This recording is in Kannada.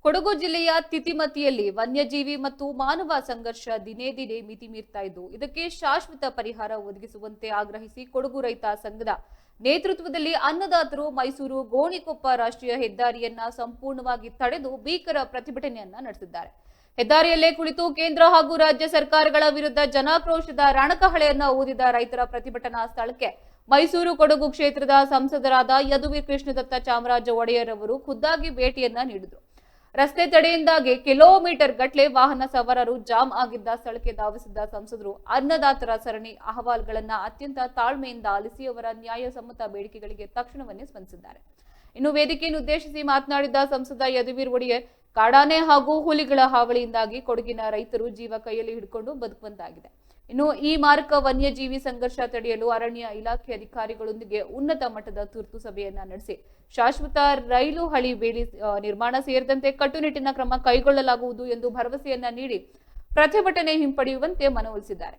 ಕೊಡಗು ಜಿಲ್ಲೆಯ ತಿತಿಮತಿಯಲ್ಲಿ ವನ್ಯಜೀವಿ ಮತ್ತು ಮಾನವ ಸಂಘರ್ಷ ದಿನೇ ದಿನೇ ಮಿತಿ ಮೀರ್ತಾ ಇದ್ದು ಇದಕ್ಕೆ ಶಾಶ್ವತ ಪರಿಹಾರ ಒದಗಿಸುವಂತೆ ಆಗ್ರಹಿಸಿ ಕೊಡಗು ರೈತ ಸಂಘದ ನೇತೃತ್ವದಲ್ಲಿ ಅನ್ನದಾತರು ಮೈಸೂರು ಗೋಣಿಕೊಪ್ಪ ರಾಷ್ಟ್ರೀಯ ಹೆದ್ದಾರಿಯನ್ನ ಸಂಪೂರ್ಣವಾಗಿ ತಡೆದು ಭೀಕರ ಪ್ರತಿಭಟನೆಯನ್ನ ನಡೆಸಿದ್ದಾರೆ. ಹೆದ್ದಾರಿಯಲ್ಲೇ ಕುಳಿತು ಕೇಂದ್ರ ಹಾಗೂ ರಾಜ್ಯ ಸರ್ಕಾರಗಳ ವಿರುದ್ಧ ಜನಾಕ್ರೋಶದ ರಣಕಹಳೆಯನ್ನ ಊದಿದ ರೈತರ ಪ್ರತಿಭಟನಾ ಸ್ಥಳಕ್ಕೆ ಮೈಸೂರು ಕೊಡಗು ಕ್ಷೇತ್ರದ ಸಂಸದರಾದ ಯದುವೀರ್ ಕೃಷ್ಣದತ್ತ ಚಾಮರಾಜ ಒಡೆಯರ್ ಅವರು ಖುದ್ದಾಗಿ ಭೇಟಿಯನ್ನ ನೀಡಿದರು. ರಸ್ತೆ ತಡೆಯಿಂದಾಗಿ ಕಿಲೋಮೀಟರ್ ಗಟ್ಟಲೆ ವಾಹನ ಸವಾರರು ಜಾಮ್ ಆಗಿದ್ದ ಸ್ಥಳಕ್ಕೆ ಧಾವಿಸಿದ್ದ ಸಂಸದರು ಅನ್ನದಾತರ ಸರಣಿ ಅಹವಾಲುಗಳನ್ನ ಅತ್ಯಂತ ತಾಳ್ಮೆಯಿಂದ ಆಲಿಸಿ ಅವರ ನ್ಯಾಯಸಮ್ಮತ ಬೇಡಿಕೆಗಳಿಗೆ ತಕ್ಷಣವನ್ನೇ ಸ್ಪಂದಿಸಿದ್ದಾರೆ. ಇನ್ನು ವೇದಿಕೆಯನ್ನು ಉದ್ದೇಶಿಸಿ ಮಾತನಾಡಿದ ಸಂಸದ ಯದುವೀರ್ ಒಡೆಯರ್, ಕಾಡಾನೆ ಹಾಗೂ ಹುಲಿಗಳ ಹಾವಳಿಯಿಂದಾಗಿ ಕೊಡಗಿನ ರೈತರು ಜೀವ ಕೈಯಲ್ಲಿ ಹಿಡ್ಕೊಂಡು ಬದುಕುವಂತಾಗಿದೆ. ಇನ್ನು ಈ ಮಾರಕ ವನ್ಯಜೀವಿ ಸಂಘರ್ಷ ತಡೆಯಲು ಅರಣ್ಯ ಇಲಾಖೆ ಅಧಿಕಾರಿಗಳೊಂದಿಗೆ ಉನ್ನತ ಮಟ್ಟದ ತುರ್ತು ಸಭೆಯನ್ನ ನಡೆಸಿ ಶಾಶ್ವತ ರೈಲು ಹಳಿ ಬೇಲಿ ನಿರ್ಮಾಣ ಸೇರಿದಂತೆ ಕಟ್ಟುನಿಟ್ಟಿನ ಕ್ರಮ ಕೈಗೊಳ್ಳಲಾಗುವುದು ಎಂದು ಭರವಸೆಯನ್ನ ನೀಡಿ ಪ್ರತಿಭಟನೆ ಹಿಂಪಡೆಯುವಂತೆ ಮನವೊಲಿಸಿದ್ದಾರೆ.